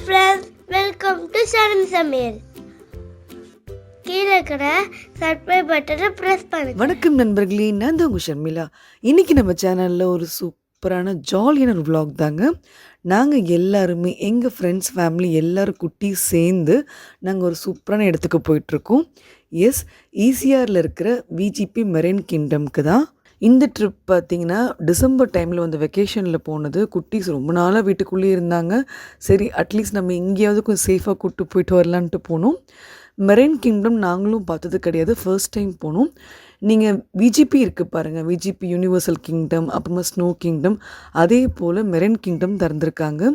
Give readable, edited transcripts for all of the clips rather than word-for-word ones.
Friends, welcome to சரண் சமையல். கீழே இருக்கிற சப்ஸ்கிரைப் பட்டனை ப்ரெஸ் பண்ணுங்க. வணக்கம் நண்பர்களே, நான் தான் உங்கள் ஷர்மிளா. இன்றைக்கி நம்ம சேனலில் ஒரு சூப்பரான ஜாலியான ஒரு vlog தாங்க. நாங்கள் எல்லாருமே எங்கள் ஃப்ரெண்ட்ஸ் ஃபேமிலி எல்லோரும் குட்டி சேர்ந்து நாங்கள் ஒரு சூப்பரான இடத்துக்கு போயிட்டுருக்கோம். எஸ், ஈசிஆரில் இருக்கிற விஜிபி மெரைன் கிங்டம்க்கு தான். இந்த ட்ரிப் பார்த்திங்கன்னா டிசம்பர் டைமில் வந்து வெக்கேஷனில் போனது. குட்டீஸ் ரொம்ப நாளாக வீட்டுக்குள்ளேயே இருந்தாங்க. சரி, அட்லீஸ்ட் நம்ம எங்கேயாவது கொஞ்சம் சேஃபாக கூப்பிட்டு போயிட்டு வரலான்ட்டு போனோம். மெரைன் கிங்டம் நாங்களும் பார்த்தது கிடையாது, ஃபர்ஸ்ட் டைம் போனோம். நீங்கள் விஜிபி இருக்குது பாருங்கள், விஜிபி யூனிவர்சல் கிங்டம், அப்புறமா ஸ்னோ கிங்டம், அதே போல் மெரைன் கிங்டம் திறந்துருக்காங்க.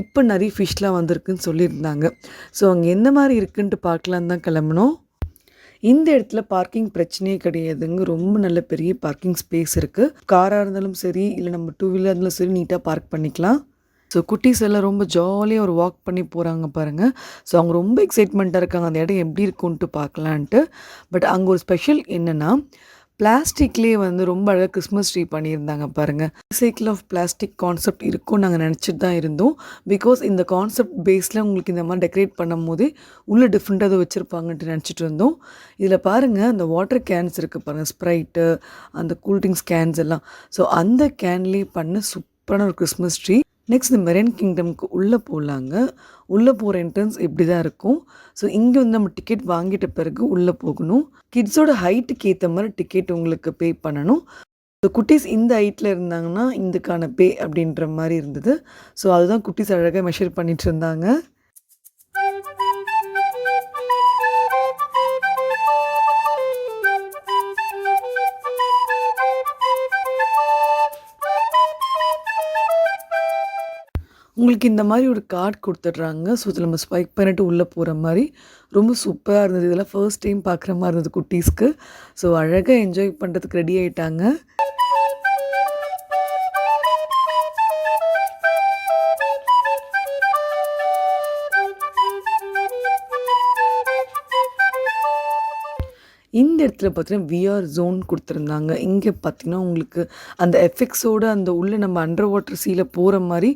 இப்போ நிறைய ஃபிஷ்லாம் வந்திருக்குன்னு சொல்லியிருந்தாங்க. ஸோ அங்கே எந்த மாதிரி இருக்குன்ட்டு பார்க்கலான்னு தான் கிளம்பினோம். இந்த இடத்துல பார்க்கிங் பிரச்சனையே கிடையாதுங்க. ரொம்ப நல்ல பெரிய பார்க்கிங் ஸ்பேஸ் இருக்குது. காராக இருந்தாலும் சரி, இல்லை நம்ம டூ வீலர் இருந்தாலும் சரி, நீட்டாக பார்க் பண்ணிக்கலாம். ஸோ குட்டீஸ் எல்லாம் ரொம்ப ஜாலியாக ஒரு வாக் பண்ணி போகிறாங்க பாருங்கள். ஸோ அவங்க ரொம்ப எக்ஸைட்மெண்ட்டாக இருக்காங்க, அந்த இடம் எப்படி இருக்குன்ட்டு பார்க்கலான்ட்டு. பட் அங்கே ஒரு ஸ்பெஷல் என்னென்னா, பிளாஸ்டிக்லேயே வந்து ரொம்ப அழகாக கிறிஸ்மஸ் ட்ரீ பண்ணியிருந்தாங்க பாருங்கள். சைக்கிள் ஆஃப் பிளாஸ்டிக் கான்செப்ட் இருக்கும் நாங்கள் நினச்சிட்டு தான் இருந்தோம். பிகாஸ் இந்த கான்செப்ட் பேஸில் உங்களுக்கு இந்த மாதிரி டெக்கரேட் பண்ணும் போது உள்ளே டிஃப்ரெண்ட்டாக அதை வச்சுருப்பாங்கன்ட்டு நினச்சிட்டு இருந்தோம். இதில் பாருங்கள், அந்த வாட்டர் கேன்ஸ் இருக்குது பாருங்கள், ஸ்ப்ரைட்டு, அந்த கூல்ட்ரிங்க்ஸ் கேன்ஸ் எல்லாம். ஸோ அந்த கேன்லேயே பண்ண சூப்பரான ஒரு கிறிஸ்மஸ் ட்ரீ. நெக்ஸ்ட் இந்த மெரைன் கிங்டம்க்கு உள்ளே போகலாங்க. உள்ளே போகிற என்ட்ரன்ஸ் இப்படி தான் இருக்கும். ஸோ இங்கே வந்து நம்ம டிக்கெட் வாங்கிட்ட பிறகு உள்ளே போகணும். கிட்ஸோட ஹைட்டுக்கு ஏற்ற மாதிரி டிக்கெட் உங்களுக்கு பே பண்ணணும். ஸோ குட்டீஸ் இந்த ஹைட்டில் இருந்தாங்கன்னா இதுக்கான பே அப்படின்ற மாதிரி இருந்தது. ஸோ அதுதான் குட்டீஸ் அழகாக மெஷர் பண்ணிகிட்டு இருந்தாங்க. உங்களுக்கு இந்த மாதிரி ஒரு கார்டு கொடுத்துட்றாங்க. ஸோ இதில் நம்ம ஸ்வைப் பண்ணிட்டு உள்ளே போகிற மாதிரி ரொம்ப சூப்பராக இருந்தது. இதெல்லாம் ஃபர்ஸ்ட் டைம் பார்க்குற மாதிரி இருந்தது குட்டீஸ்க்கு. ஸோ அழகாக என்ஜாய் பண்ணுறதுக்கு ரெடி ஆகிட்டாங்க. இந்த இடத்துல பார்த்தீங்கன்னா விஆர் ஜோன் கொடுத்துருந்தாங்க. இங்கே பார்த்திங்கன்னா உங்களுக்கு அந்த எஃபெக்ட்ஸோடு அந்த உள்ளே நம்ம அண்டர் வாட்டர் சீல போகிற மாதிரி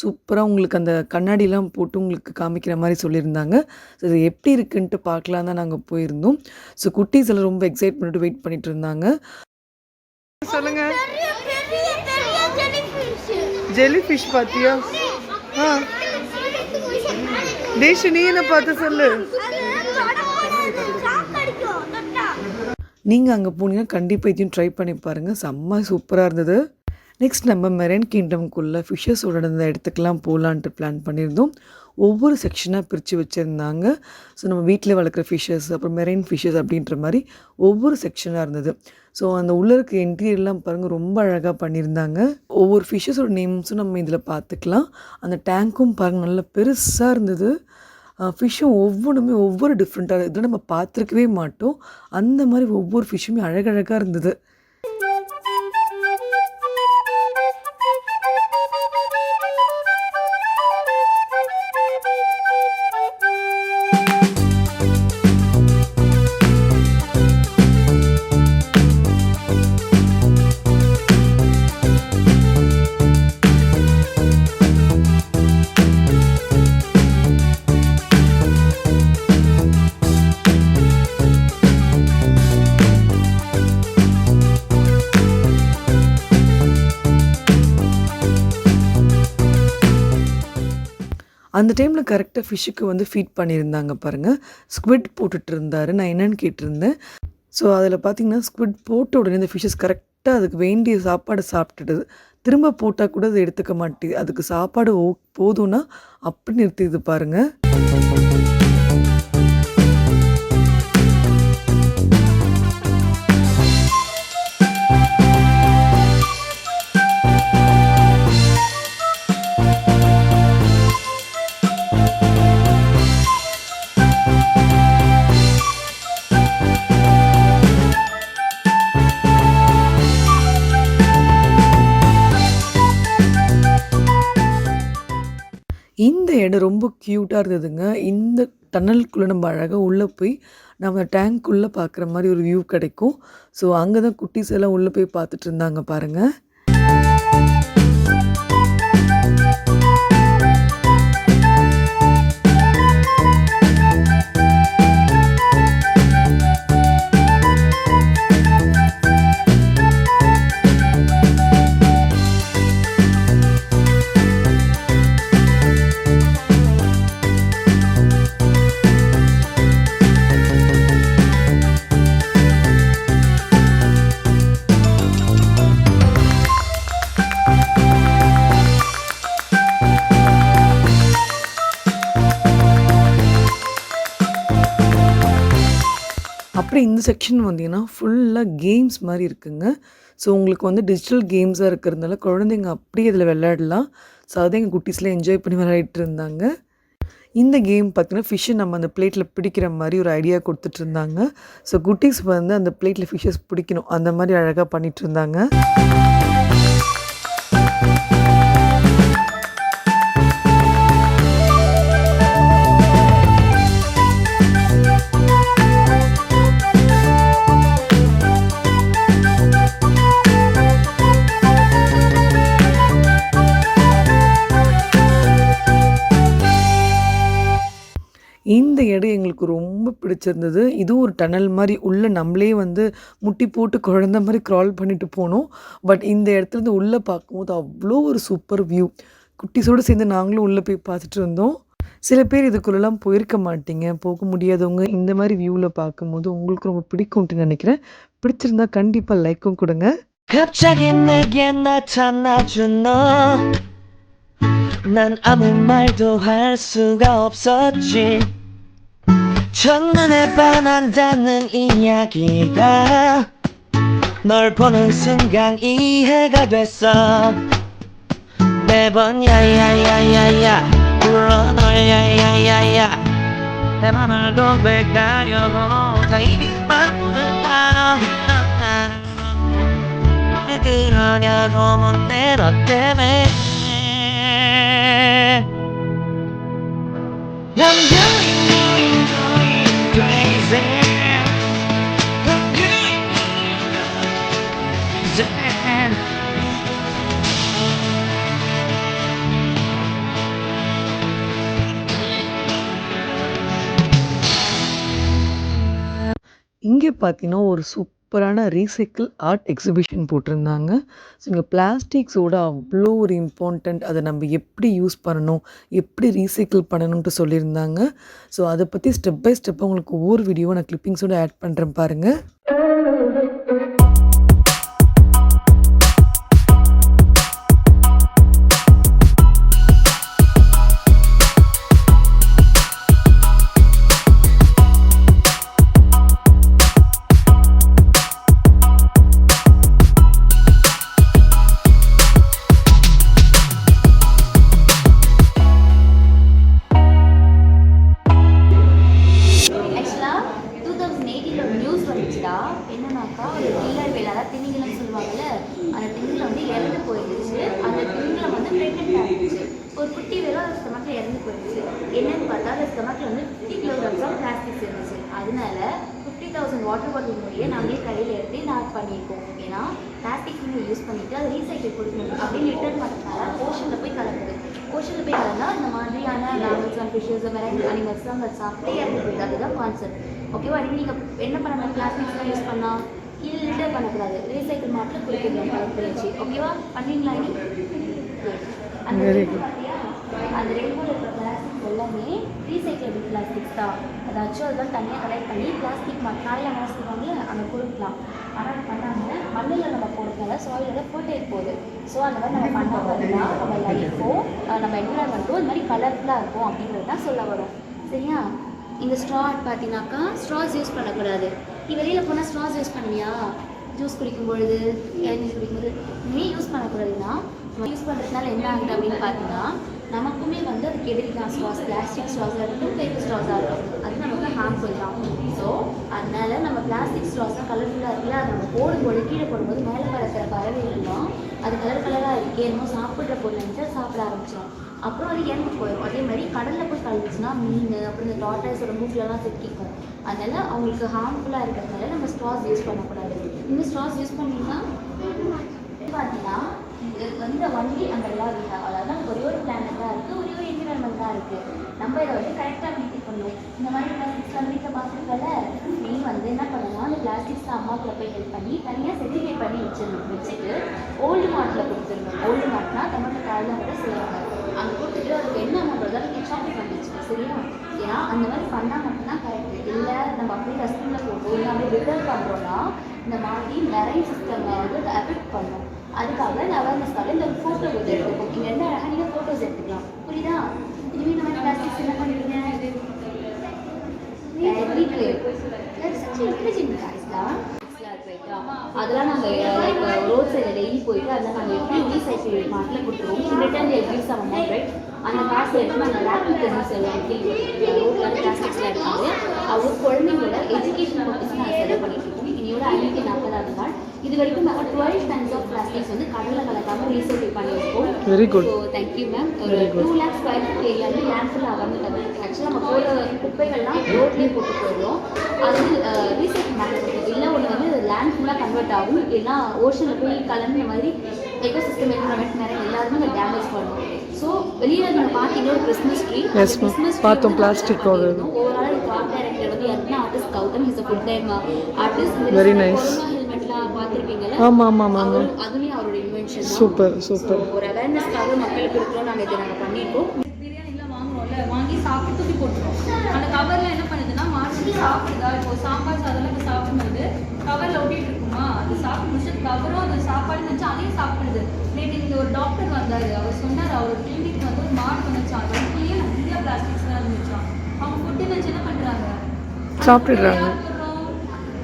சூப்பராக உங்களுக்கு அந்த கண்ணாடிலாம் போட்டு உங்களுக்கு காமிக்கிற மாதிரி சொல்லியிருந்தாங்க. ஸோ இது எப்படி இருக்குன்ட்டு பார்க்கலாம் தான் நாங்கள் போயிருந்தோம். ஸோ குட்டீஸ் எல்லாம் ரொம்ப எக்ஸைட் பண்ணிட்டு வெயிட் பண்ணிட்டு இருந்தாங்க. சொல்லுங்க, ஜெல்லி ஃபிஷ் பார்த்தியா? தேஷு, நீ என்ன பார்த்து சொல்லு. நீங்கள் அங்கே போனீங்கன்னா கண்டிப்பாக இதையும் ட்ரை பண்ணி பாருங்கள், செம்ம சூப்பராக இருந்தது. நெக்ஸ்ட் நம்ம மெரைன் கிங்டம்குள்ளே ஃபிஷ்ஷஸோட அந்த இடத்துக்கெலாம் போகலான்ட்டு பிளான் பண்ணியிருந்தோம். ஒவ்வொரு செக்ஷனாக பிரித்து வச்சுருந்தாங்க. ஸோ நம்ம வீட்டில் வளர்க்குற ஃபிஷ்ஷஸ், அப்புறம் மெரைன் ஃபிஷ்ஷஸ் அப்படின்ற மாதிரி ஒவ்வொரு செக்ஷனாக இருந்தது. ஸோ அந்த உள்ளே இருக்க இன்டீரியர்லாம் பாருங்கள், ரொம்ப அழகாக பண்ணியிருந்தாங்க. ஒவ்வொரு ஃபிஷ்ஷஸோட நேம்ஸும் நம்ம இதில் பார்த்துக்கலாம். அந்த டேங்க்கும் பாருங்கள், நல்லா பெருசாக இருந்தது. ஃபிஷ்ஷும் ஒவ்வொன்றுமே ஒவ்வொரு டிஃப்ரெண்ட்டாக இதில் நம்ம பார்த்துருக்கவே மாட்டோம். அந்த மாதிரி ஒவ்வொரு ஃபிஷ்ஷுமே அழகழகாக இருந்தது. அந்த டைமில் கரெக்டாக ஃபிஷ்ஷுக்கு வந்து ஃபீட் பண்ணியிருந்தாங்க பாருங்கள். ஸ்குவிட் போட்டுட்டு இருந்தார். நான் என்னென்னு கேட்டிருந்தேன். ஸோ அதில் பார்த்திங்கன்னா ஸ்குவிட் போட்ட உடனே இந்த ஃபிஷ்ஷஸ் கரெக்டாக அதுக்கு வேண்டிய சாப்பாடு சாப்பிட்டுடுது. திரும்ப போட்டால் கூட அது எடுத்துக்க மாட்டேது. அதுக்கு சாப்பாடு போதும்னா அப்படி நிறுத்திது பாருங்கள். இந்த இடம் ரொம்ப க்யூட்டாக இருந்ததுங்க. இந்த டன்னலுக்குள்ளே நம்ம அழகாக உள்ளே போய் நம்ம டேங்க்குள்ளே பார்க்குற மாதிரி ஒரு வியூ கிடைக்கும். ஸோ அங்கே தான் குட்டீஸ் எல்லாம் உள்ளே போய் பார்த்துட்டு இருந்தாங்க பாருங்கள். அப்புறம் இந்த செக்ஷன் வந்தீங்கன்னா ஃபுல்லாக கேம்ஸ் மாதிரி இருக்குங்க. ஸோ உங்களுக்கு வந்து டிஜிட்டல் கேம்ஸாக இருக்கிறதுனால குழந்தைங்க அப்படியே இதில் விளையாடலாம். ஸோ அதை எங்கள் குட்டீஸ்லாம் என்ஜாய் பண்ணி விளையாடிட்டு இருந்தாங்க. இந்த கேம் பார்த்தீங்கன்னா ஃபிஷ்ஷை நம்ம அந்த பிளேட்டில் பிடிக்கிற மாதிரி ஒரு ஐடியா கொடுத்துட்ருந்தாங்க. ஸோ குட்டீஸ் வந்து அந்த பிளேட்டில் ஃபிஷ்ஷஸ் பிடிக்கணும் அந்த மாதிரி அழகாக பண்ணிகிட்ருந்தாங்க. இந்த இடம் எங்களுக்கு ரொம்ப பிடிச்சிருந்தது. இதுவும் ஒரு டனல் மாரி உள்ள நம்மளே வந்து முட்டி போட்டு குழந்த மாரி கிரால் பண்ணிட்டு போனோம். பட் இந்த இடத்துலேருந்து உள்ள பார்க்கும்போது அவ்வளோ ஒரு சூப்பர் வியூ. குட்டீஸோடு சேர்ந்து நாங்களும் உள்ள போய் பார்த்துட்டு இருந்தோம். சில பேர் இதுக்குள்ளலாம் போயிருக்க மாட்டீங்க. போக முடியாதவங்க இந்த மாரி வியூவில் பார்க்கும்போது உங்களுக்கு ரொம்ப பிடிக்கும்ட்டு நினைக்கிறேன். பிடிச்சிருந்தா கண்டிப்பாக லைக்கும் கொடுங்க. 갑자기 내게 나타나준 너 난 아무 말도 할 수가 없었지 첫눈에 반한다는 이야기가 널 보는 순간 이해가 됐어 매번 야야야야야 불러 널 야야야야 내 맘을 고백하려고 다 입만 그러냐고 내 너 때문에 I'm going crazy I'm going crazy இங்கே பார்த்தீங்கன்னா ஒரு சூப்பரான ரீசைக்கிள் ஆர்ட் எக்ஸிபிஷன் போட்டிருந்தாங்க. ஸோ இங்கே பிளாஸ்டிக்ஸோட அவ்வளோ ஒரு இம்பார்ட்டண்ட், அதை நம்ம எப்படி யூஸ் பண்ணணும், எப்படி ரீசைக்கிள் பண்ணணுன்ட்டு சொல்லியிருந்தாங்க. ஸோ அதை பற்றி ஸ்டெப் பை ஸ்டெப்பாக உங்களுக்கு ஒவ்வொரு வீடியோவை நான் கிளிப்பிங்ஸோட ஆட் பண்ணுறேன் பாருங்கள். என்னன்னாக்கா ஒரு கில்லர் வேலை, அதாவது திமிங்கலம் சொல்லுவாங்கல்ல, அந்த திமிங்கலம் வந்து இறந்து போயிடுச்சு. அந்த திமிங்கலம் வந்து ப்ரெக்னென்ட் ஆகிடுச்சு. ஒரு குட்டி வேலை அது ஸ்டொமக்கில் இறந்து போயிடுச்சு. என்னன்னு பார்த்தா அந்த ஸ்டொமக்கில் வந்து 50 kilograms ஆஃப் பிளாஸ்டிக்ஸ் இருந்துச்சு. அதனால 50,000 வாட்டர் பாட்டில் மூடியை நாங்களே கையில் எடுத்து லாக் பண்ணியிருக்கோம். ஏன்னா பிளாஸ்டிக் நீங்கள் யூஸ் பண்ணிவிட்டு அதை ரீசைக்கிள் கொடுக்கணும் அப்படின்னு ரிட்டர்ன் பண்ணுறதுனால ஓஷனில் போய் கலக்குது. ஓஷனில் போய் கலந்தா இந்த மாதிரியான மேமல்ஸ் அண்ட் ஃபிஷஸ் மெரைன் அனிமல்ஸ்லாம் அதை சாப்பிட்டே இறந்து போயிடுது. அதுதான் கான்செப்ட். ஓகேவா? நீங்கள் என்ன பண்ணணும், பிளாஸ்டிக்ஸ்லாம் யூஸ் பண்ணால் கீழே லிட்டர் பண்ணக்கூடாது, ரீசைக்கிள் மாட்டில் குடிக்கணும் கலெக்ட் பண்ணிச்சு. ஓகேவா? பண்ணீங்களா? இனி அந்த பார்த்தியா, அந்த ரெகுலர் இருக்கிற பிளாஸ்டிக்ஸ் எல்லாமே ரீசைக்கிளபிள் பிளாஸ்டிக்ஸ் தான். அதாச்சும் அதெல்லாம் தனியாக கலெக்ட் பண்ணி பிளாஸ்டிக் காலையில் மாசிப்பாங்களே அங்கே கொடுக்கலாம். ஆனால் பண்ணாமல் மண்ணில் நம்ம போடுறதுனால சாயிலில் ஃபர்டைல் போகுது. ஸோ அந்த மாதிரி நம்ம பண்ணாமல்னா நம்ம லைஃபோ நம்ம என்விரான்மெண்ட்டோ இந்த மாதிரி கலர்ஃபுல்லாக இருக்கும் அப்படின்றது தான் சொல்ல வரும். சரியா? இந்த ஸ்ட்ரா பார்த்தீங்கன்னாக்கா ஸ்ட்ராஸ் யூஸ் பண்ணக்கூடாது. நீ வெளியில் போனால் ஸ்ட்ராஸ் யூஸ் பண்ணுவியா? ஜூஸ் குடிக்கும் பொழுது, இளநீர் குடிக்கும்போது இனிமேல் யூஸ் பண்ணக்கூடாதுன்னா யூஸ் பண்ணுறதுனால என்ன ஆகுது அப்படின்னு பார்த்தீங்கன்னா நமக்குமே வந்து அதுக்கு எதிரி தான். ஸ்ட்ராஸ் பிளாஸ்டிக் ஸ்ட்ராஸாக இருக்கட்டும், பேப்பர் ஸ்ட்ராஸாக இருக்கட்டும், அது நமக்கு ஹார்ம்ஃபுல் தான். ஸோ அதனால நம்ம பிளாஸ்டிக் ஸ்ட்ராஸ்லாம் கலர்ஃபுல்லாக இருக்குல்ல, அதை நம்ம போடும்போது கீழே போடும்போது மேலே பறக்கிற பறவைகள்லாம் அது கலர் கலராக இருக்கே, என்னமோ சாப்பிட்ற பொருள் நினச்சா சாப்பிட ஆரம்பிச்சிடும். அப்புறம் அது இறந்து போயிடும். அதே மாதிரி கடலில் போய் கலந்துச்சுன்னா மீன் அப்புறம் இந்த டாட்டாஸோட மூக்கிலலாம் சிக்கிக்கும். அதனால் அவங்களுக்கு ஹார்ம்ஃபுல்லாக இருக்கிறதுனால நம்ம ஸ்ட்ராஸ் யூஸ் பண்ணக்கூடாது. இந்த ஸ்ட்ராஸ் யூஸ் பண்ணிங்கன்னா பார்த்தீங்கன்னா இது வந்து ஒன்லி அந்த எல்லாம் வீட்டாக, அதாவது ஒரே ஒரு பிளானட் தான் இருக்குது, ஒரே ஒரு என்விரான்மெண்ட் தான் இருக்குது. நம்ம இதை வந்து கரெக்டாக மெயின்டைன் பண்ணணும். இந்த மாதிரி பிளாஸ்டிக்ஸ்லாம் வீட்டில் பார்த்துருக்கல, நீ வந்து என்ன பண்ணலாம், அந்த பிளாஸ்டிக்ஸ்லாம் அம்மாக்குள்ள போய் ஹெல்ப் பண்ணி தனியாக செக்ரிகேட் பண்ணி வச்சுட்டு ஓல்டு மாட்டில் கொடுத்துருணும். ஓல்டு மாட்னா தமிழ்நாட்டு காலையில் கூட செய்வாங்க. அங்கே கொடுத்துட்டு அதுக்கு என்ன பண்ணுறதா நீங்கள் ஷாப்பிங் பண்ணி வச்சுக்கோங்க. சரியா? ஏன்னா அந்த மாதிரி பண்ணால் மட்டும்தான் கரெக்டு. இல்லை நம்ம அப்படியே டஸ்ட்பினில் போட்டோம் இல்லை அப்படியே ரிட்டர்ன் பண்ணுறோன்னா இந்த மாதிரி நிறைய சிஸ்டம் வந்து அதை அஃபெக்ட் பண்ணும். அதுக்காக இந்த அவேர்னஸ்க்காக இந்த ஃபோட்டோ எடுத்துக்கோம். இங்கே என்ன அழகாக நீங்கள் ஃபோட்டோஸ் எடுத்துக்கலாம். புரியுதா? இனிமேல் இந்த மாதிரி பிளாஸ்டிக்ஸ் என்ன பண்ணுவீங்க? Very good. That's such intelligent அதை நாங்கள் எப்படி ரீசைக்கிள் மாட்டில் கொடுத்துருவோம். Return gives amount right. அந்த காசு எடுத்து நாங்கள் ரேப்பிங் தெரிஞ்சு ரோட்டில் பிளாஸ்டிக்ஸ்லாம் எடுத்தாங்க அவங்க குழந்தைங்களோட எஜுகேஷன் பர்பஸ் நாங்கள் செலவு பண்ணிட்டு இருக்கோம். இன்னையோட 540வது நாள். இது வரைக்கும் நாங்கள் 12 tons ஆஃப் பிளாஸ்டிக்ஸ் வந்து கடலில் கலக்காமல் ரீசைக்கிள் பண்ணி வச்சுப்போம். Very good. So thank you ma'am. ஒரு 2 lakh square feet ஏரியா வந்து லேண்ட்ஃபில் ஆகாமல் தவிர்த்து ஆக்சுவலாக நம்ம போகிற குப்பைகள்லாம் ரோட்லேயே போட்டு போயிடுறோம். அது வந்து ரீசைக்கிள் மேட்டர் கொடுக்கும். இல்லை ஒன்று வந்து லேண்ட் ஃபுல்லாக கன்வெர்ட் ஆகும், இல்லைன்னா ஓஷனில் போய் கலந்து இந்த மாதிரி எக்கோசிஸ்டம் என்விரான்மெண்ட் நிறைய எல்லாருமே அதை டேமேஜ் பண்ணும். ஸோ வெளியில் நம்ம பார்த்தீங்கன்னா ஒரு கிறிஸ்மஸ் ட்ரீ பார்த்தோம் பிளாஸ்டிக் ஓவரால் இது ஆர்ட் டைரக்டர் வந்து எத்தனை artist Gautham is full time artist. Very nice. ஹெல்மெட்லாம் பார்த்துருப்பீங்கல்ல, ஆமாம் அதுலேயும் அவரோட இன்வென்ஷன். சூப்பர். ஒரு அவேர்னஸ்க்காக மக்களுக்கு இருக்கிறோம். நாங்கள் இதை நாங்கள் பண்ணியிருக்கோம். பிரியாணிலாம் வாங்குறோம்ல, வாங்கி சாப்பிட்டு தூக்கி போட்டுருவோம். அந்த கவரில் என்ன பண்ணுதுன்னா மாற்றி சாப்பிடுதா. இப்போ சாம்பார் சாதம்லாம் இப்போ சாப்பிடும்போது கவரில் ஒட்டிட்டு இருக்குமா, அது சாப்பிட்டு முடிச்சு கவரும் அந்த சாப்பாடு நினச்சி அதையும் சாப்பிடுது. நேற்று இங்கே ஒரு டாக்டர் வந்தார், அவர் சொன்னார் அவரோட கிளினிக் வந்து ஒரு மாடு வந்துச்சான், அதுக்குள்ளேயே நிறைய பிளாஸ்டிக்ஸ்லாம் இருந்துச்சான். அவங்க ஃபுட்டு நினச்சி என்ன பண்ணுறாங்க, சாப்பிடுறாங்க.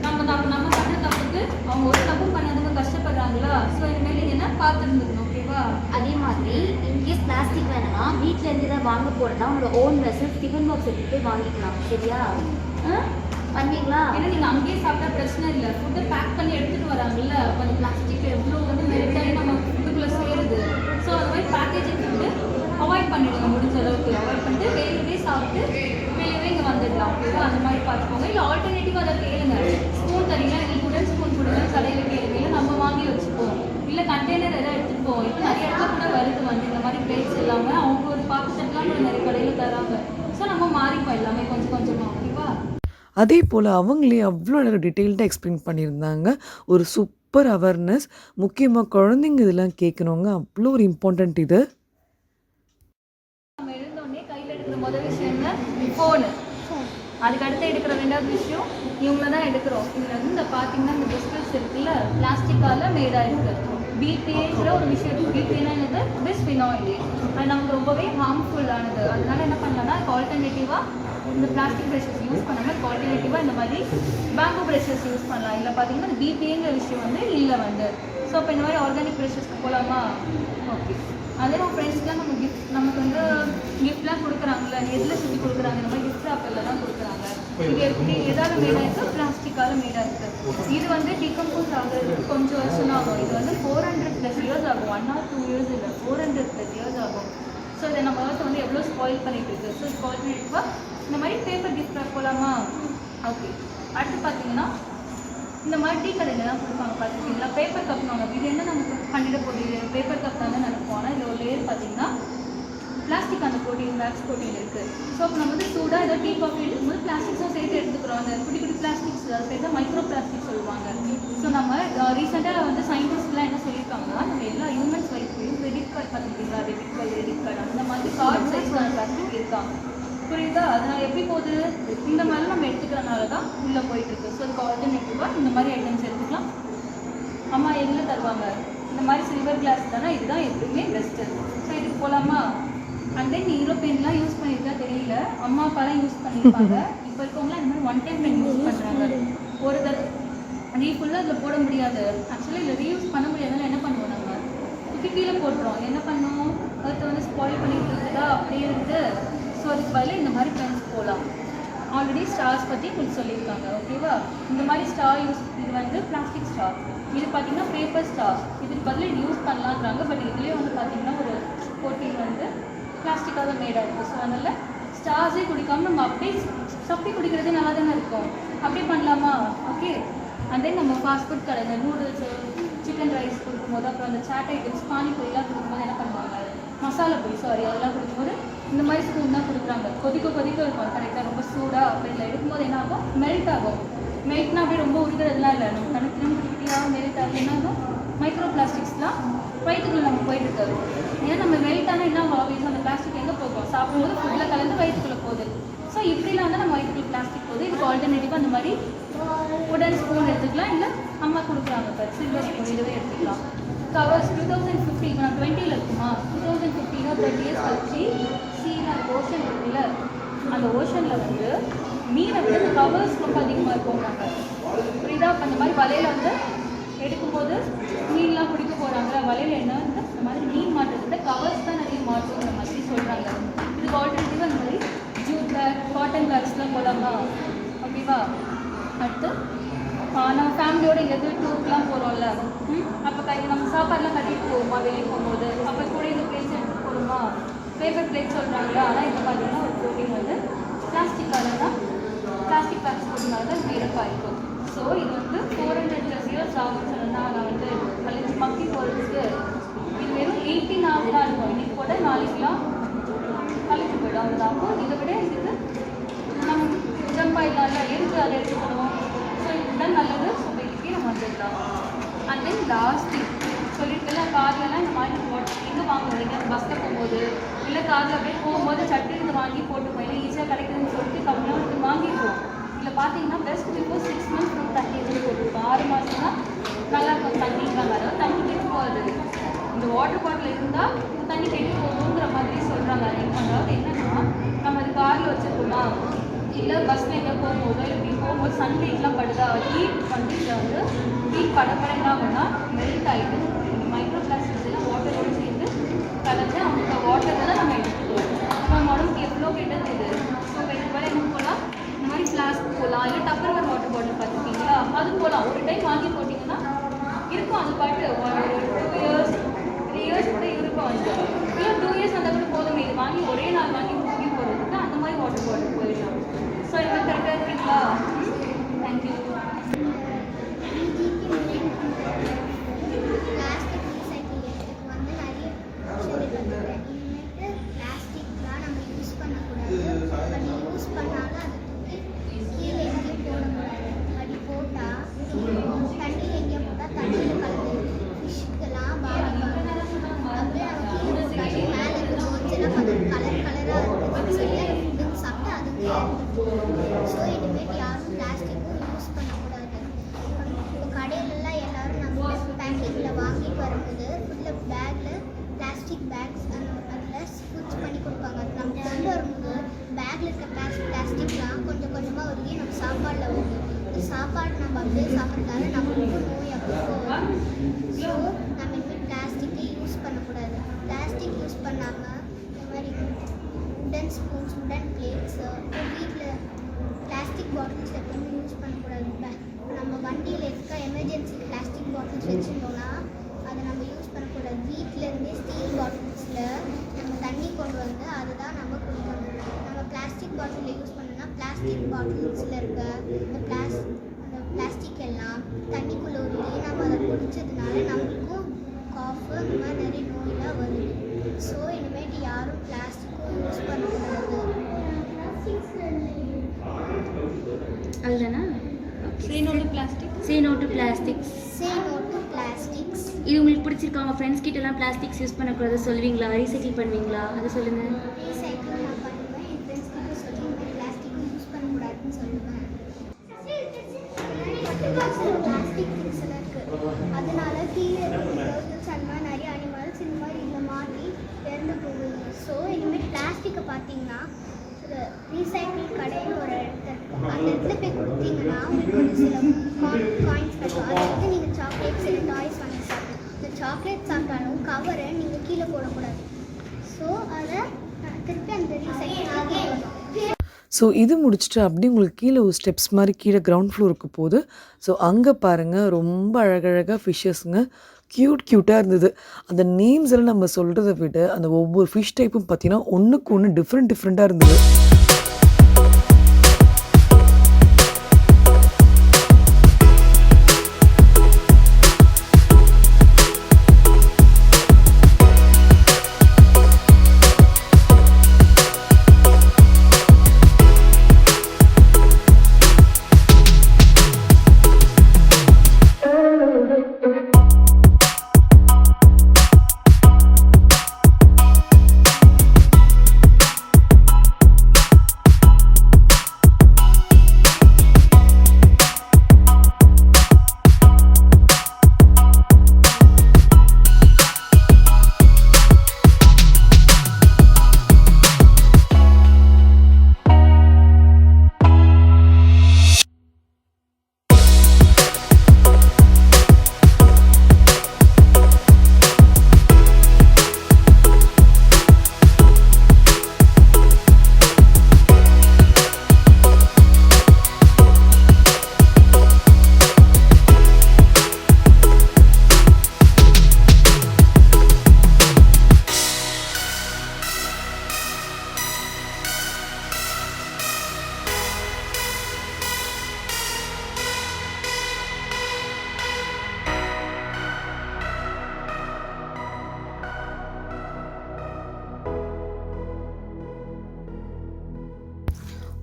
நம்ம பண்ண தப்புக்கு அவங்க ஒரு தப்பு பண்ணாதவங்க கஷ்டப்படுறாங்களா. ஸோ இனிமேல் நீங்கள் என்ன பார்த்துருந்துக்கணும், ஓகேவா? அதே மாதிரி இன்கேஸ் பிளாஸ்டிக் வேணும்னா வீட்டில் இருந்து தான் வாங்க போகிறதா உங்களோட ஓன் வெசல் டிஃபன் பாக்ஸ் எடுத்து போய் வாங்கிக்கலாம். சரியா? பண்ணீங்களா? ஏன்னா நீங்கள் அங்கேயே சாப்பிட்டா பிரச்சனை இல்லை. ஃபுட்டை பேக் பண்ணி எடுத்துகிட்டு வராங்கல்ல, அப்போ அந்த பிளாஸ்டிக் எவ்வளோ வந்து மெல்ட்டாகி நம்ம ஃபுட்டுக்குள்ளே சேருது. ஸோ அது மாதிரி பேக்கேஜிங் ஃபுட்டு அவாய்ட் பண்ணிடுங்க, முடிஞ்ச அளவுக்கு அவாய்ட் பண்ணிட்டு வெளியவே சாப்பிட்டு வெளியவே இங்கே வந்துடலாம். ஓகேவா? அந்த மாதிரி பார்த்துக்கோங்க. இல்லை ஆல்டர்னேட்டிவாக அதை கேளுங்க. ஸ்பூன் தரீங்களா, எங்களுக்கு உடன் ஸ்பூன் கொடுங்க, கடையில் கேளுங்க. இல்லை நம்ம வாங்கி வச்சுப்போம், இல்லை கண்டெய்னர் எதாவது எடுத்துகிட்டு போவோம். இப்போ நிறைய இடத்துல கூட வருது வந்து இந்த மாதிரி பிளேட்ஸ் எல்லாமே அவங்க ஒரு பாக்கெட்லாம் கூட நிறைய கடையில் தராங்க. ஸோ நம்ம மாறிப்போம் எல்லாமே கொஞ்சம் கொஞ்சமாக. ஓகேவா? அதே போல் அவங்களே அவ்வளோ நேரம் டீட்டெயில்டாக எக்ஸ்பிளைன் பண்ணியிருந்தாங்க. ஒரு சூப்பர் அவேர்னஸ். முக்கியமாக குழந்தைங்க இதெல்லாம் கேட்கணுங்க, அவ்வளோ ஒரு இம்பார்ட்டண்ட் இது. நம்ம எழுந்தோடனே கையில் எடுக்கிற முதல் விஷயம் என்ன? ஃபோனு. அதுக்கு அடுத்து எடுக்கிற ரெண்டாவது விஷயம் இவங்கள தான் எடுக்கிறோம். இதில் வந்து இந்த பார்த்தீங்கன்னா இந்த பிஸ்கட்ஸ் இருக்குல்ல, பிளாஸ்டிக்கால் மேடாக இருக்குது. பிபிஏங்கிற ஒரு விஷயம் இருக்குது. பிபிஏனா என்னது? பிஸ்ஃபினாயில். அது நமக்கு ரொம்பவே ஹார்ம்ஃபுல்லானது. அதனால என்ன பண்ணலாம்னா ஆல்டர்னேட்டிவாக இந்த பிளாஸ்டிக் ப்ரஷஸ் யூஸ் பண்ணாமல் ஆல்டர்னேட்டிவாக இந்த மாதிரி பேம்பு ப்ரஷஸ் யூஸ் பண்ணலாம். இல்லை பார்த்தீங்கன்னா இந்த பிபிஏங்கிற விஷயம் வந்து இல்லை வந்து. ஸோ இப்போ இந்த மாதிரி ஆர்கானிக் ப்ரஷஸ்க்கு போகலாமா? ஓகே. அதே நம்ம ஃப்ரெண்ட்ஸ்க்குலாம் நம்ம நமக்கு வந்து கிஃப்ட்லாம் கொடுக்குறாங்கல்ல, எதில் சுற்றி கொடுக்குறாங்க, இந்த மாதிரி கிஃப்ட் ஆப்பிளில் தான் கொடுக்குறாங்க. இது எப்படி எதாவது மேடாக இருக்குது? பிளாஸ்டிக்கால் மேடாக இருக்குது. இது வந்து டிகம்போஸ் ஆகுறதுக்கு கொஞ்சம் வருஷம் தான் ஆகும். இது வந்து 400+ இயர்ஸ் ஆகும். 1 or 2 years இல்லை, 400+ இயர்ஸ் ஆகும். ஸோ இதை நம்ம வந்து எவ்வளோ ஸ்பாயில் பண்ணிட்டு இருக்கு. ஸோ ஸ்பாயில் இந்த மாதிரி பேப்பர் கிஃப்டாக போகலாமா? ஓகே. அடுத்து பார்த்தீங்கன்னா இந்த மாதிரி டீ கடையிலலாம் கொடுப்பாங்க, பார்த்துருக்கீங்களா? Paper cup. நாங்கள் இது என்ன நமக்கு பண்ணிட போகுது, பேப்பர் கப் தானே நினைப்போம். ஆனால் இதில் ஒரு லேயர் பார்த்தீங்கன்னா பிளாஸ்டிக் அந்த ப்ரோட்டீன், வேக்ஸ் ப்ரோட்டீன் இருக்குது. ஸோ இப்போ நம்ம வந்து சூடாக ஏதோ டீ காஃபி எடுக்கும்போது பிளாஸ்டிக்ஸும் சேர்த்து எடுத்துக்கிறோம். அந்த குட்டி குட்டி பிளாஸ்டிக்ஸ், அது பேர் தான் மைக்ரோ பிளாஸ்டிக் சொல்லுவாங்க. ஸோ நம்ம ரீசெண்டாக வந்து சயின்டிஸ்ட்லாம் என்ன சொல்லியிருக்காங்கன்னா, நம்ம எல்லா ஹியூமன்ஸ் லைஃப்லையும் கிரெடிட் கார்டு பார்த்துருக்கீங்களா, டெபிட் கார்டு, கிரெடிட் கார்டு, அந்த மாதிரி கார்டு சைஸ்க்கான பிளாஸ்டிக் இருக்காங்க. புரியுதா? அதனால் எப்படி போகுது? இந்த மாதிரி நம்ம எடுத்துக்கிறனால தான் உள்ளே போயிட்டுருக்கு. ஸோ அதுக்கு ஆல்டர்னேட்டிவாக இந்த மாதிரி ஐட்டம்ஸ் எடுத்துக்கலாம். அம்மா எதில் தருவாங்க? இந்த மாதிரி சில்வர் கிளாஸ் தானே, இதுதான் எப்பவுமே பெஸ்ட்டு. ஸோ இதுக்கு போகலாமா? அண்ட் தென் யூரோப்பியன்லாம் யூஸ் பண்ணியிருக்கா தெரியல, அம்மா அப்பாலாம் யூஸ் பண்ணியிருப்பாங்க. இப்போ இருக்கவங்களாம் இந்த மாதிரி 1 time pen யூஸ் பண்ணுறாங்க. ஒரு ரீஃபுல்லாக இதில் போட முடியாது. ஆக்சுவலி இதில் ரீயூஸ் பண்ண முடியாதுனால என்ன பண்ணுவோம், நம்ம தூக்கி கீழே போட்டுறோம். என்ன பண்ணுவோம்? அதை வந்து ஸ்பாயில் பண்ணிட்டு இருக்குதா, அப்படியே இருக்குது. ஸோ அதுக்கு பதில் இந்த மாதிரி பென்ஸ் போகலாம். ஆல்ரெடி ஸ்டார்ஸ் பற்றி உங்களுக்கு சொல்லியிருக்காங்க. ஓகேவா? இந்த மாதிரி ஸ்டார் யூஸ், இது வந்து பிளாஸ்டிக் ஸ்டார். இது பார்த்தீங்கன்னா பேப்பர் ஸ்டார். இதுக்கு பதில் இது யூஸ் பண்ணலான்றாங்க. பட் இதுலேயே வந்து பார்த்தீங்கன்னா ஒரு கோட்டிங் வந்து பிளாஸ்டிக்காக மேடாக இருக்குது. ஸோ அதனால் ஸ்டார்ஸே குடிக்காமல் நம்ம அப்படியே சப்பி குடிக்கிறதே நல்லா தானே இருக்கும். அப்படியே பண்ணலாமா? ஓகே. அண்ட் தென் நம்ம ஃபாஸ்ட் ஃபுட் கடை, இந்த நூடுல்ஸு, சிக்கன் ரைஸ் கொடுக்கும்போது, அப்புறம் அந்த சாட் ஐட்டம்ஸ், பானிபூரிலாம் கொடுக்கும்போது என்ன பண்ணுவாங்க, மசாலா பொடி அதெல்லாம் கொடுக்கும்போது இந்த மாதிரி ஸ்பூன் தான் கொடுக்குறாங்க. கொதிக்க இருக்கும் கரெக்டாக, ரொம்ப சூடாக அப்படியில் எடுக்கும்போது என்ன ஆகும்? மெல்ட் ஆகும். மெல்ட்னா அப்படியே ரொம்ப உருகிறதுலாம் இல்லை, நம்ம கணக்கு குட்டியாக மெல்ட் ஆகும். என்ன ஆகும்? மைக்ரோ பிளாஸ்டிக்ஸ்லாம் வயிற்றுக்குள்ளே நம்ம போயிட்டு இருக்காது. ஏன்னா நம்ம மெல்ட் ஆனால் என்ன ஆகும்? அந்த பிளாஸ்டிக் எங்கே போகும்? சாப்பிடும்போது ஃபுட்டில் கலந்து வயிற்றுக்குள்ளே போகுது. ஸோ இப்படிலாம் வந்து நம்ம வயிற்றுக்குள்ள பிளாஸ்டிக் போகுது. இதுக்கு ஆல்டர்னேட்டிவாக அந்த மாதிரி உடன் ஸ்பூன் எடுத்துக்கலாம். இல்லை அம்மா கொடுக்குறாங்க சார் சில்வர் ஸ்பூன், இதுவே எடுத்துக்கலாம். கவர்ஸ் 2050, இப்போ நான் 20ல் இருக்குமா, 2050 30 years கழிச்சு சீனா ஓஷன் இருக்குல்ல, அந்த ஓஷனில் வந்து மீனை வந்து கவர்ஸ் ரொம்ப அதிகமாக இருக்கும். நாங்கள் புரியுதா? அந்த மாதிரி வலையில் வந்து எடுக்கும்போது மீன்லாம் பிடிக்க போகிறாங்க வலையில் என்ன இந்த மாதிரி மீன் மாட்டுறதுல கவர்ஸ் தான் நிறைய மாட்டுங்கிற மாதிரி சொல்கிறாங்க. இதுக்கு ஆல்டர்னேட்டிவாக இந்த மாதிரி ஜூட் பேக் காட்டன் பேக்ஸ்லாம் போடலாமா? ஓகேவா? அடுத்து நம்ம ஃபேமிலியோட எங்கேயாவது டூருக்குலாம் போகிறோம்ல, அப்போ நம்ம சாப்பாடுலாம் கட்டிட்டு போவோமா வெளியே போகும்போது? அப்போ கூட இந்த பிளேட்ஸ் எடுத்துகிட்டு போகணுமா? பேப்பர் பிளேட் சொல்கிறாங்க. ஆனால் இது பார்த்தீங்கன்னா ஒரு ப்ரோட்டீன் வந்து பிளாஸ்டிக்கால தான் பிளாஸ்டிக் பேக்ஸ் போடுறதுனால தான் மேடப்பாக இருக்கும். ஸோ இது வந்து 400+ இயர்ஸ் ஆகும்னு சொன்னால் நான் வந்து கழிச்சு மக்கி போகிறதுக்கு இது வெறும் 18 hours தான் இருக்கும். இன்றைக்கி கூட நாளைக்கெலாம் கழிச்சு போய்டும். அவ்வளோதான். இதை விட இதுக்கு நம்ம ஜம்ப் ஆகிடலாம்ல, எதுக்கு அதை எடுத்துக்கணும்? ஸோ இதுதான் நல்லது. ஸோ வெளியே நம்ம வந்துடலாம். அண்ட் தென் லாஸ்ட் திங் சொல்லிட்டுலாம் கார்லலாம் இந்த மாதிரி எங்கே வாங்குறீங்க? பஸ்ஸில் போகும்போது இல்லை காரில் அப்படியே போகும்போது சட்டிலிருந்து வாங்கி போட்டுப்போம். இல்லை ஈஸியாக கிடைக்குதுன்னு சொல்லிட்டு கம்மியாக வாங்கிடுவோம். இதில் பார்த்தீங்கன்னா பெஸ்ட் பிஃபோர் 6 months நம்ம தண்ணி போட்டுருக்கோம். 6 மாதம்னா நல்லா இருக்கும். தண்ணிலாம் வர தண்ணி கெட்டு போகாது. இந்த வாட்டர் பாட்டில் இருந்தால் தண்ணி கெட்டு போகுங்கிற மாதிரி சொல்கிறாங்க. அதாவது என்னென்னா நம்ம அது காரில் வச்சுருக்கோமா இல்லை பஸ்ஸில் எங்கே போகும்போதோ இல்லை இப்படி போகும்போது சன்லைட்லாம் படுதா ஹீட் வந்து இதில் வந்து ஹீட் படப்பட என்ன ஆகும்னா மெல்ட் ஆகிட்டு மைக்ரோ பிளாஸ்டிக்ஸ் எல்லாம் வாட்டரோடு சேர்ந்து கலந்து அந்த வாட்டரை தான் நம்ம எடுத்துக்குவோம். நம்ம உடம்புக்கு எவ்வளோ கெட்டது இது. ஸோ இது போல் என்ன போகலாம், இந்த மாதிரி ஃப்ளாஸ்க் போகலாம், இல்லை டப்பர்வேர் வாட்டர் பாட்டில் பார்த்துருக்கீங்களா, அது போகலாம். ஒரு டைம் வாங்கி போட்டிங்கன்னா இருக்கும் அது பாட்டு ஒரு 2 years 3 years கூட இருக்கும். அது இல்லை 2 years வந்தால் கூட போதுமே. இது வாங்கி ஒரே நாள் வாங்கி தூக்கி போகிறதுக்கு அந்த மாதிரி வாட்டர் பாட்டில் போயிடலாம். ஸோ இது மாதிரி கரெக்டாக இருக்கீங்களா? தேங்க்யூ. ஸோ இனிமேல் யாரும் பிளாஸ்டிக்கும் யூஸ் பண்ணக்கூடாது. இப்போ கடையிலலாம் எல்லோரும் நம்ம பேக்கிங்கில் வாங்கிட்டு வரும்போது ஃபுல்லாக பேக்கில் பிளாஸ்டிக் பேக்ஸ் அதில் ஸ்டிச் பண்ணி கொடுப்பாங்க. நம்ம கொண்டு வரும்போது பேக்கில் இருக்க பிளாஸ்டிக்லாம் கொஞ்சம் கொஞ்சமாக ஒதுக்கி நம்ம சாப்பாடில் வருது. இந்த சாப்பாடு நம்ம அப்படியே சாப்பிட்றதால நம்மளுக்கும் நோய் அப்போ வரும். ஸோ நம்ம இனிமேல் பிளாஸ்டிக்கை யூஸ் பண்ணக்கூடாது. பிளாஸ்டிக் யூஸ் பண்ணாமல் இந்த மாதிரி உடன் ஸ்பூன்ஸ் உடன் பிளேட்ஸு வீட்டில் பிளாஸ்டிக் பாட்டில்ஸ் எப்பவுமே யூஸ் பண்ணக்கூடாது. நம்ம வண்டியில் இருக்க எமர்ஜென்சி பிளாஸ்டிக் பாட்டில்ஸ் வச்சுருந்தோம்னா அதை நம்ம யூஸ் பண்ணக்கூடாது. வீட்டிலேருந்தே ஸ்டீல் பாட்டில்ஸில் நம்ம தண்ணி கொண்டு வந்து அதை தான் நம்ம குடிக்கணும். நம்ம பிளாஸ்டிக் பாட்டிலில் யூஸ் பண்ணோம்னா பிளாஸ்டிக் பாட்டில்ஸில் இருக்க அந்த பிளாஸ்டிக் எல்லாம் தண்ணிக்குள்ளே ஊற்றி நம்ம அதை குடித்ததுனால நம்மளுக்கும் காஃபு இந்த மாதிரி நிறைய நோயெலாம் வருது. ஸோ இனிமேட்டு யாரும் பிளாஸ்டிக்கும் யூஸ் பண்ணக்கூடாது. அதுதானா? Say no to plastic. Say no to plastics. Say no to plastics. இது உங்களுக்கு பிடிச்சிருக்கா? உங்கள் ஃப்ரெண்ட்ஸ் கிட்டலாம் பிளாஸ்டிக்ஸ் யூஸ் பண்ணக்கூடாது சொல்லுவீங்களா? ரீசைக்கிள் பண்ணுவீங்களா? அதை சொல்லுங்கள். ரீசைக்கிள் நான் பண்ணுவேன். என் ஃப்ரெண்ட்ஸ் கிட்ட சொல்லி இந்த பிளாஸ்டிக்கும் யூஸ் பண்ணக்கூடாதுன்னு சொல்லுவேன். பிளாஸ்டிக் திங்ஸ் எல்லாம் இருக்குது. அதனால கீழே ரோசல்ஸ் அந்த மாதிரி நிறைய அனிமல்ஸ் இந்த மாதிரி இதில் மாட்டி இறந்து போகுது. ஸோ இனிமேல் பிளாஸ்டிக்கை பார்த்தீங்கன்னா ரீசைக்கிள் கடைன்னு ஒரு அந்த இடத்துல போய் கொடுத்தீங்கன்னா உங்களுக்கு ஒரு சில காயின்ஸ் கிடைக்கும். அதை வந்து நீங்கள் சாக்லேட்ஸ் இல்லை டாய்ஸ் வாங்கி சாப்பிடணும். இந்த சாக்லேட் சாப்பிட்டாலும் கவரை நீங்கள் கீழே போடக்கூடாது. ஸோ அதை திருப்பி அந்த ரீசைக்கிள் ஆகணும். ஸோ இது முடிச்சுட்டு அப்படியே உங்களுக்கு கீழே ஒரு ஸ்டெப்ஸ் மாதிரி கீழே கிரவுண்ட் ஃப்ளோருக்கு போகுது. ஸோ அங்கே பாருங்கள் ரொம்ப அழகழகாக ஃபிஷ்ஷஸ்ங்க க்யூட்டாக இருந்தது. அந்த நேம்ஸ் எல்லாம் நம்ம சொல்கிறத விட அந்த ஒவ்வொரு ஃபிஷ் டைப்பும் பார்த்தீங்கன்னா ஒன்றுக்கு ஒன்று டிஃப்ரெண்ட்டாக இருந்தது.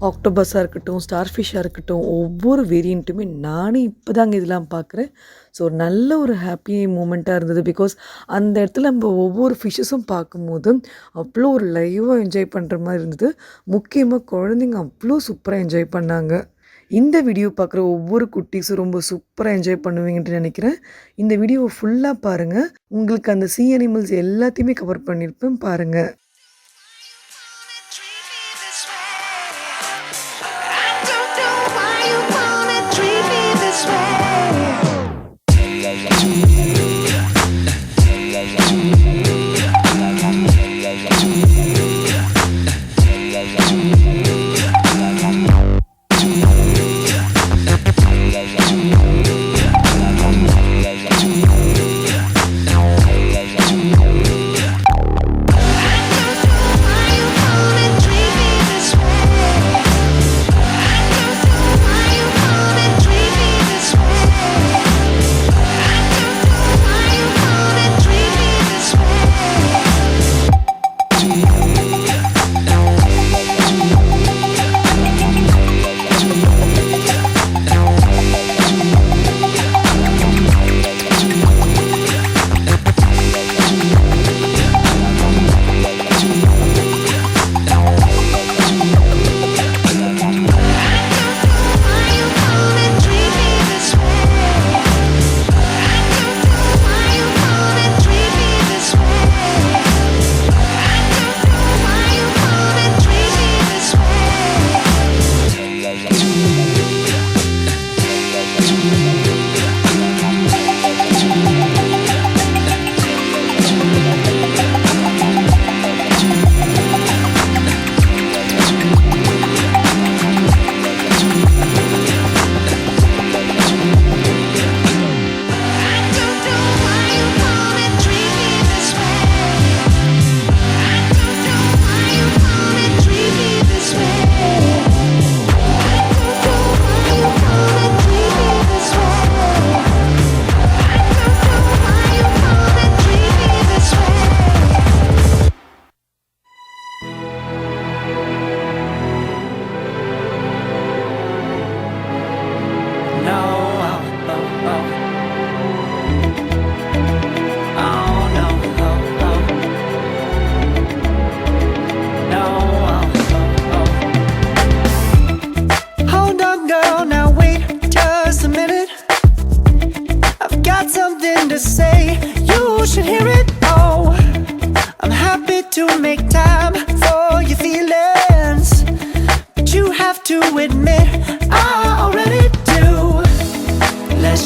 ஆக்டோபஸாக இருக்கட்டும், ஸ்டார் ஃபிஷ்ஷாக இருக்கட்டும், ஒவ்வொரு வேரியண்ட்டுமே நானே இப்போ தாங்க இதெல்லாம் பார்க்குறேன். ஸோ நல்ல ஒரு ஹாப்பி மூமெண்ட்டாக இருந்தது. பிகாஸ் அந்த இடத்துல நம்ம ஒவ்வொரு ஃபிஷ்ஷஸும் பார்க்கும்போது அவ்வளோ ஒரு லைவாக என்ஜாய் பண்ணுற மாதிரி இருந்தது. முக்கியமாக குழந்தைங்க அவ்வளோ சூப்பராக என்ஜாய் பண்ணாங்க. இந்த வீடியோ பார்க்குற ஒவ்வொரு குட்டீஸும் ரொம்ப சூப்பராக என்ஜாய் பண்ணுவீங்கன்ட்டு நினைக்கிறேன். இந்த வீடியோவை ஃபுல்லாக பாருங்கள். உங்களுக்கு அந்த சீ அனிமல்ஸ் எல்லாத்தையுமே கவர் பண்ணியிருப்பேன், பாருங்கள்.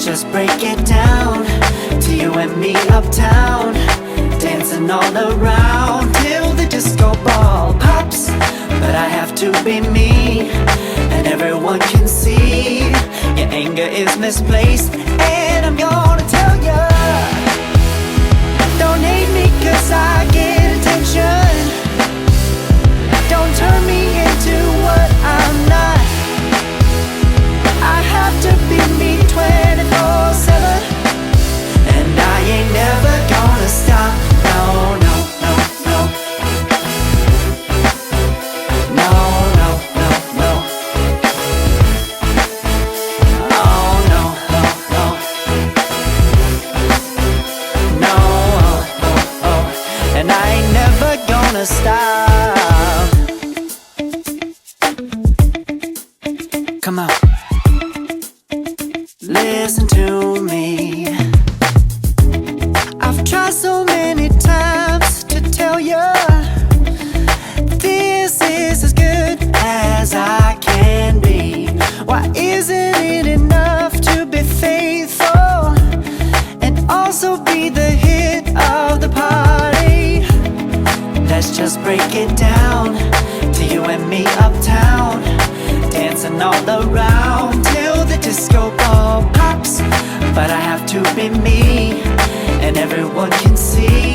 Just break it down to you and me uptown, dancing all around till the disco ball pops. But I have to be me, and everyone can see your anger is misplaced. And I'm gonna tell ya, don't hate me 'cause I get attention. Don't turn me into what I'm not. I have to be me 24/7, and I ain't never gonna stop. No, no, no, no. No, no, no, no. Oh, no, no, no. No, oh, oh, oh. And I ain't never gonna stop. Come on. Listen to me. I've tried so many times to tell you this is as good as I can be. Why isn't it enough to be faithful and also be the hit of the party? Let's just break it down to you and me uptown, dancing all around till the disco ball pops. But I have to be me, and everyone can see